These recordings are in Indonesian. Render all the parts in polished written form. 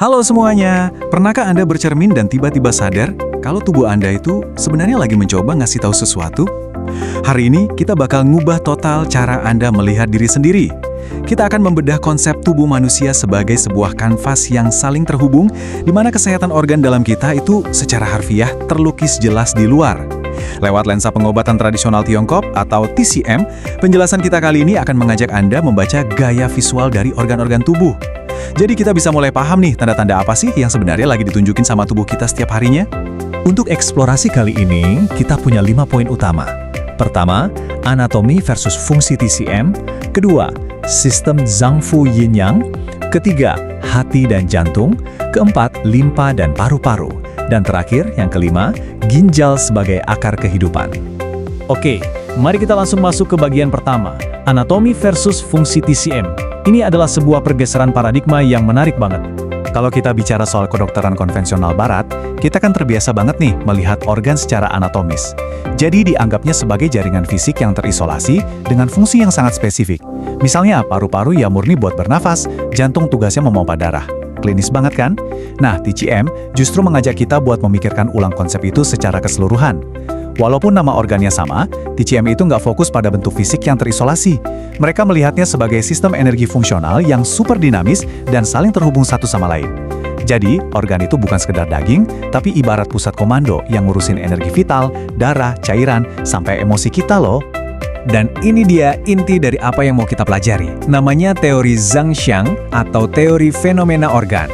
Halo semuanya, pernahkah Anda bercermin dan tiba-tiba sadar kalau tubuh Anda itu sebenarnya lagi mencoba ngasih tahu sesuatu? Hari ini kita bakal ngubah total cara Anda melihat diri sendiri. Kita akan membedah konsep tubuh manusia sebagai sebuah kanvas yang saling terhubung, di mana kesehatan organ dalam kita itu secara harfiah terlukis jelas di luar. Lewat lensa pengobatan tradisional Tiongkok atau TCM, penjelasan kita kali ini akan mengajak Anda membaca gaya visual dari organ-organ tubuh. Jadi kita bisa mulai paham nih tanda-tanda apa sih yang sebenarnya lagi ditunjukin sama tubuh kita setiap harinya? Untuk eksplorasi kali ini, kita punya 5 poin utama. Pertama, anatomi versus fungsi TCM. Kedua, sistem Zhang Fu Yin Yang. Ketiga, hati dan jantung. Keempat, limpa dan paru-paru. Dan terakhir, yang kelima, ginjal sebagai akar kehidupan. Oke, mari kita langsung masuk ke bagian pertama, anatomi versus fungsi TCM. Ini adalah sebuah pergeseran paradigma yang menarik banget. Kalau kita bicara soal kedokteran konvensional barat, kita kan terbiasa banget nih melihat organ secara anatomis. Jadi dianggapnya sebagai jaringan fisik yang terisolasi dengan fungsi yang sangat spesifik. Misalnya paru-paru ya murni buat bernafas, jantung tugasnya memompa darah. Klinis banget kan? Nah, TCM justru mengajak kita buat memikirkan ulang konsep itu secara keseluruhan. Walaupun nama organnya sama, TCM itu nggak fokus pada bentuk fisik yang terisolasi. Mereka melihatnya sebagai sistem energi fungsional yang super dinamis dan saling terhubung satu sama lain. Jadi, organ itu bukan sekedar daging, tapi ibarat pusat komando yang ngurusin energi vital, darah, cairan, sampai emosi kita loh. Dan ini dia inti dari apa yang mau kita pelajari. Namanya teori Zhang Xiang atau teori fenomena organ.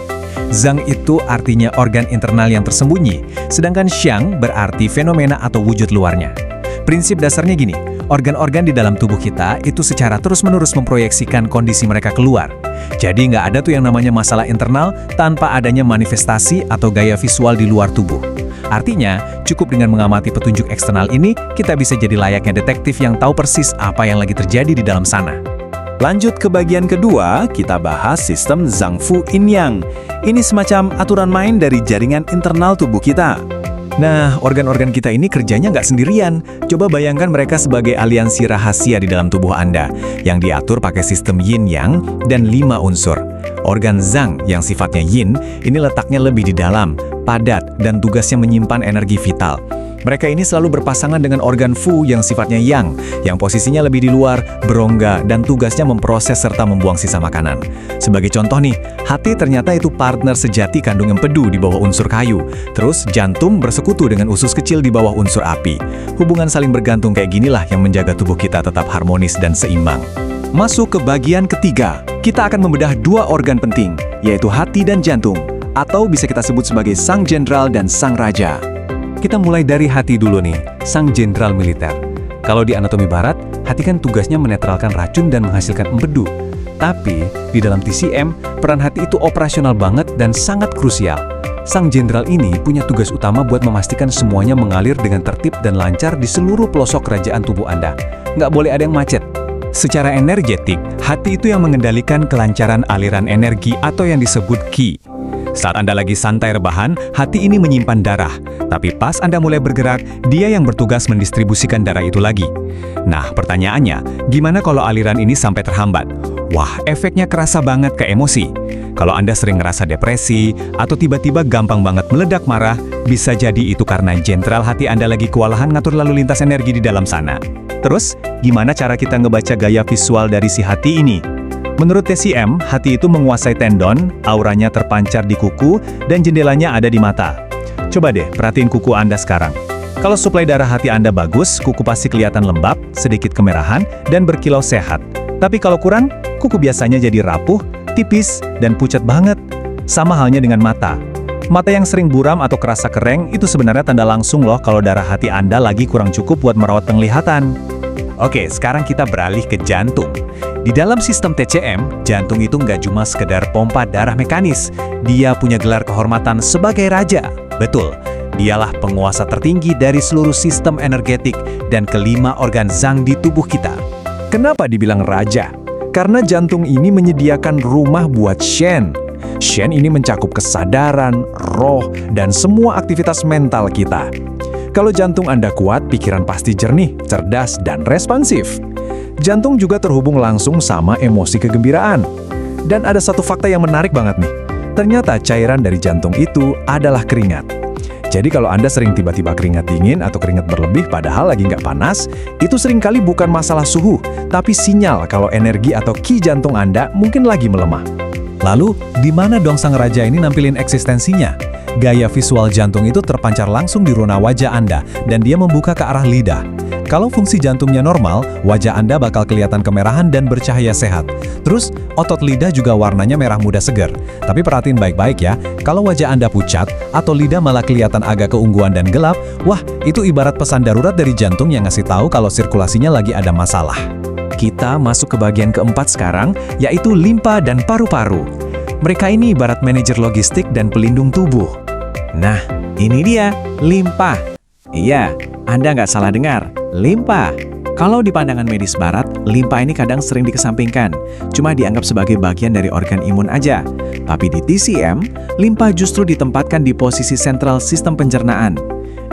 Zhang itu artinya organ internal yang tersembunyi, sedangkan Xiang berarti fenomena atau wujud luarnya. Prinsip dasarnya gini, organ-organ di dalam tubuh kita itu secara terus-menerus memproyeksikan kondisi mereka keluar. Jadi nggak ada tuh yang namanya masalah internal tanpa adanya manifestasi atau gaya visual di luar tubuh. Artinya, cukup dengan mengamati petunjuk eksternal ini, kita bisa jadi layaknya detektif yang tahu persis apa yang lagi terjadi di dalam sana. Lanjut ke bagian kedua, kita bahas sistem Zhang Fu Yin Yang. Ini semacam aturan main dari jaringan internal tubuh kita. Nah, organ-organ kita ini kerjanya nggak sendirian. Coba bayangkan mereka sebagai aliansi rahasia di dalam tubuh Anda, yang diatur pakai sistem Yin Yang dan 5 unsur. Organ Zhang yang sifatnya Yin, ini letaknya lebih di dalam, padat, dan tugasnya menyimpan energi vital. Mereka ini selalu berpasangan dengan organ Fu yang sifatnya Yang, yang posisinya lebih di luar, berongga, dan tugasnya memproses serta membuang sisa makanan. Sebagai contoh nih, hati ternyata itu partner sejati kandung empedu di bawah unsur kayu. Terus jantung bersekutu dengan usus kecil di bawah unsur api. Hubungan saling bergantung kayak ginilah yang menjaga tubuh kita tetap harmonis dan seimbang. Masuk ke bagian ketiga, kita akan membedah 2 organ penting, yaitu hati dan jantung, atau bisa kita sebut sebagai Sang Jenderal dan Sang Raja. Kita mulai dari hati dulu nih, Sang Jenderal Militer. Kalau di anatomi barat, hati kan tugasnya menetralkan racun dan menghasilkan empedu. Tapi, di dalam TCM, peran hati itu operasional banget dan sangat krusial. Sang Jenderal ini punya tugas utama buat memastikan semuanya mengalir dengan tertib dan lancar di seluruh pelosok kerajaan tubuh Anda. Nggak boleh ada yang macet. Secara energetik, hati itu yang mengendalikan kelancaran aliran energi atau yang disebut Qi. Saat Anda lagi santai rebahan, hati ini menyimpan darah. Tapi pas Anda mulai bergerak, dia yang bertugas mendistribusikan darah itu lagi. Nah, pertanyaannya, gimana kalau aliran ini sampai terhambat? Wah, efeknya kerasa banget ke emosi. Kalau Anda sering ngerasa depresi, atau tiba-tiba gampang banget meledak marah, bisa jadi itu karena jenderal hati Anda lagi kewalahan ngatur lalu lintas energi di dalam sana. Terus, gimana cara kita ngebaca gaya visual dari si hati ini? Menurut TCM, hati itu menguasai tendon, auranya terpancar di kuku, dan jendelanya ada di mata. Coba deh, perhatiin kuku Anda sekarang. Kalau suplai darah hati Anda bagus, kuku pasti kelihatan lembab, sedikit kemerahan, dan berkilau sehat. Tapi kalau kurang, kuku biasanya jadi rapuh, tipis, dan pucat banget. Sama halnya dengan mata. Mata yang sering buram atau kerasa kering, itu sebenarnya tanda langsung loh kalau darah hati Anda lagi kurang cukup buat merawat penglihatan. Oke, sekarang kita beralih ke jantung. Di dalam sistem TCM, jantung itu nggak cuma sekedar pompa darah mekanis. Dia punya gelar kehormatan sebagai raja. Betul, dialah penguasa tertinggi dari seluruh sistem energetik dan kelima organ Zhang di tubuh kita. Kenapa dibilang raja? Karena jantung ini menyediakan rumah buat Shen. Shen ini mencakup kesadaran, roh, dan semua aktivitas mental kita. Kalau jantung Anda kuat, pikiran pasti jernih, cerdas, dan responsif. Jantung juga terhubung langsung sama emosi kegembiraan. Dan ada satu fakta yang menarik banget nih. Ternyata cairan dari jantung itu adalah keringat. Jadi kalau Anda sering tiba-tiba keringat dingin atau keringat berlebih padahal lagi nggak panas, itu seringkali bukan masalah suhu, tapi sinyal kalau energi atau ki jantung Anda mungkin lagi melemah. Lalu, di mana dong sang raja ini nampilin eksistensinya? Gaya visual jantung itu terpancar langsung di rona wajah Anda, dan dia membuka ke arah lidah. Kalau fungsi jantungnya normal, wajah Anda bakal kelihatan kemerahan dan bercahaya sehat. Terus, otot lidah juga warnanya merah muda segar. Tapi perhatiin baik-baik ya, kalau wajah Anda pucat atau lidah malah kelihatan agak keungguan dan gelap, wah, itu ibarat pesan darurat dari jantung yang ngasih tahu kalau sirkulasinya lagi ada masalah. Kita masuk ke bagian keempat sekarang, yaitu limpa dan paru-paru. Mereka ini ibarat manajer logistik dan pelindung tubuh. Nah, ini dia, limpa. Iya, Anda nggak salah dengar, limpa. Kalau di pandangan medis barat, limpa ini kadang sering dikesampingkan, cuma dianggap sebagai bagian dari organ imun aja. Tapi di TCM, limpa justru ditempatkan di posisi sentral sistem pencernaan.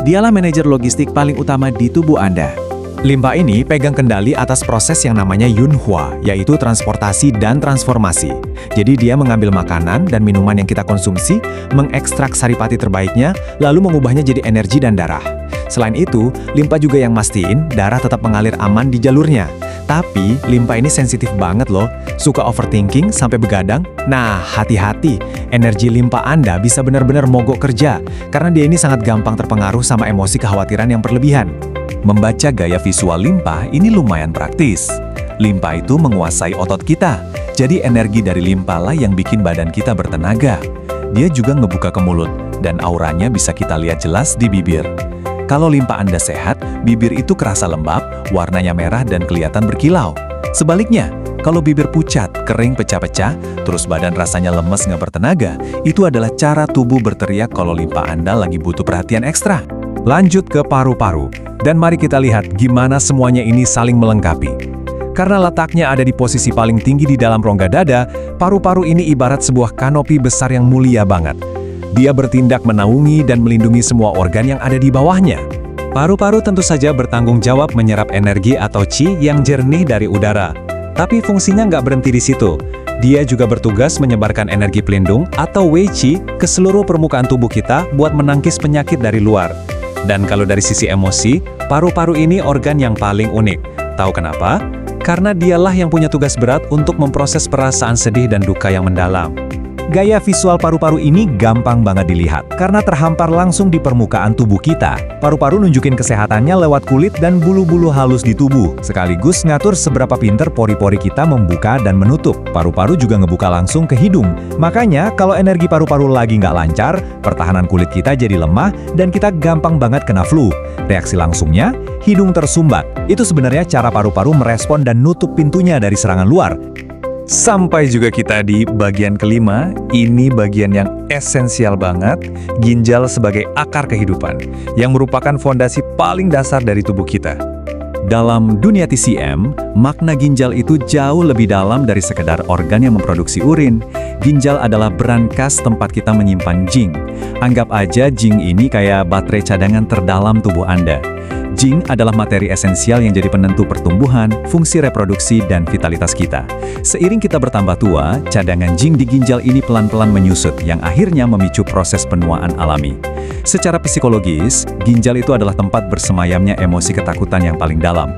Dialah manajer logistik paling utama di tubuh Anda. Limpa ini pegang kendali atas proses yang namanya Yunhua, yaitu transportasi dan transformasi. Jadi dia mengambil makanan dan minuman yang kita konsumsi, mengekstrak saripati terbaiknya, lalu mengubahnya jadi energi dan darah. Selain itu, limpa juga yang mastiin darah tetap mengalir aman di jalurnya. Tapi, limpa ini sensitif banget loh, suka overthinking sampai begadang. Nah, hati-hati, energi limpa Anda bisa benar-benar mogok kerja, karena dia ini sangat gampang terpengaruh sama emosi kekhawatiran yang berlebihan. Membaca gaya visual limpa ini lumayan praktis. Limpa itu menguasai otot kita, jadi energi dari limpa lah yang bikin badan kita bertenaga. Dia juga ngebuka ke mulut, dan auranya bisa kita lihat jelas di bibir. Kalau limpa Anda sehat, bibir itu kerasa lembab, warnanya merah dan kelihatan berkilau. Sebaliknya, kalau bibir pucat, kering pecah-pecah, terus badan rasanya lemes nggak bertenaga, itu adalah cara tubuh berteriak kalau limpa Anda lagi butuh perhatian ekstra. Lanjut ke paru-paru, dan mari kita lihat gimana semuanya ini saling melengkapi. Karena letaknya ada di posisi paling tinggi di dalam rongga dada, paru-paru ini ibarat sebuah kanopi besar yang mulia banget. Dia bertindak menaungi dan melindungi semua organ yang ada di bawahnya. Paru-paru tentu saja bertanggung jawab menyerap energi atau qi yang jernih dari udara. Tapi fungsinya nggak berhenti di situ. Dia juga bertugas menyebarkan energi pelindung atau wei qi ke seluruh permukaan tubuh kita buat menangkis penyakit dari luar. Dan kalau dari sisi emosi, paru-paru ini organ yang paling unik. Tahu kenapa? Karena dialah yang punya tugas berat untuk memproses perasaan sedih dan duka yang mendalam. Gaya visual paru-paru ini gampang banget dilihat, karena terhampar langsung di permukaan tubuh kita. Paru-paru nunjukin kesehatannya lewat kulit dan bulu-bulu halus di tubuh, sekaligus ngatur seberapa pinter pori-pori kita membuka dan menutup. Paru-paru juga ngebuka langsung ke hidung. Makanya, kalau energi paru-paru lagi nggak lancar, pertahanan kulit kita jadi lemah, dan kita gampang banget kena flu. Reaksi langsungnya, hidung tersumbat. Itu sebenarnya cara paru-paru merespon dan nutup pintunya dari serangan luar. Sampai juga kita di bagian kelima, ini bagian yang esensial banget, ginjal sebagai akar kehidupan, yang merupakan fondasi paling dasar dari tubuh kita. Dalam dunia TCM, makna ginjal itu jauh lebih dalam dari sekedar organ yang memproduksi urin. Ginjal adalah brankas tempat kita menyimpan jing. Anggap aja jing ini kayak baterai cadangan terdalam tubuh Anda. Jing adalah materi esensial yang jadi penentu pertumbuhan, fungsi reproduksi, dan vitalitas kita. Seiring kita bertambah tua, cadangan jing di ginjal ini pelan-pelan menyusut, yang akhirnya memicu proses penuaan alami. Secara psikologis, ginjal itu adalah tempat bersemayamnya emosi ketakutan yang paling dalam.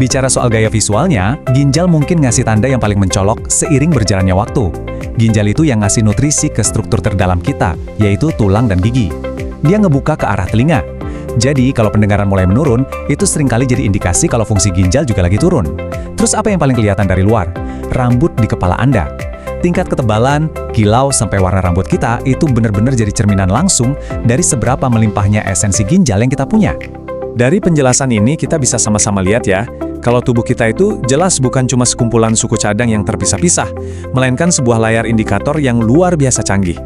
Bicara soal gaya visualnya, ginjal mungkin ngasih tanda yang paling mencolok seiring berjalannya waktu. Ginjal itu yang ngasih nutrisi ke struktur terdalam kita, yaitu tulang dan gigi. Dia ngebuka ke arah telinga. Jadi, kalau pendengaran mulai menurun, itu seringkali jadi indikasi kalau fungsi ginjal juga lagi turun. Terus apa yang paling kelihatan dari luar? Rambut di kepala Anda. Tingkat ketebalan, kilau, sampai warna rambut kita itu benar-benar jadi cerminan langsung dari seberapa melimpahnya esensi ginjal yang kita punya. Dari penjelasan ini, kita bisa sama-sama lihat ya, kalau tubuh kita itu jelas bukan cuma sekumpulan suku cadang yang terpisah-pisah, melainkan sebuah layar indikator yang luar biasa canggih.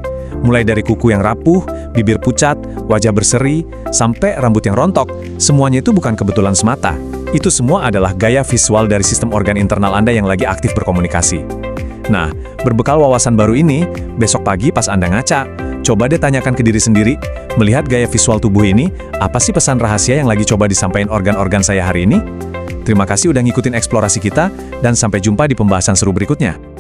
Mulai dari kuku yang rapuh, bibir pucat, wajah berseri, sampai rambut yang rontok, semuanya itu bukan kebetulan semata. Itu semua adalah gaya visual dari sistem organ internal Anda yang lagi aktif berkomunikasi. Nah, berbekal wawasan baru ini, besok pagi pas Anda ngaca, coba deh tanyakan ke diri sendiri, melihat gaya visual tubuh ini, apa sih pesan rahasia yang lagi coba disampaikan organ-organ saya hari ini? Terima kasih udah ngikutin eksplorasi kita, dan sampai jumpa di pembahasan seru berikutnya.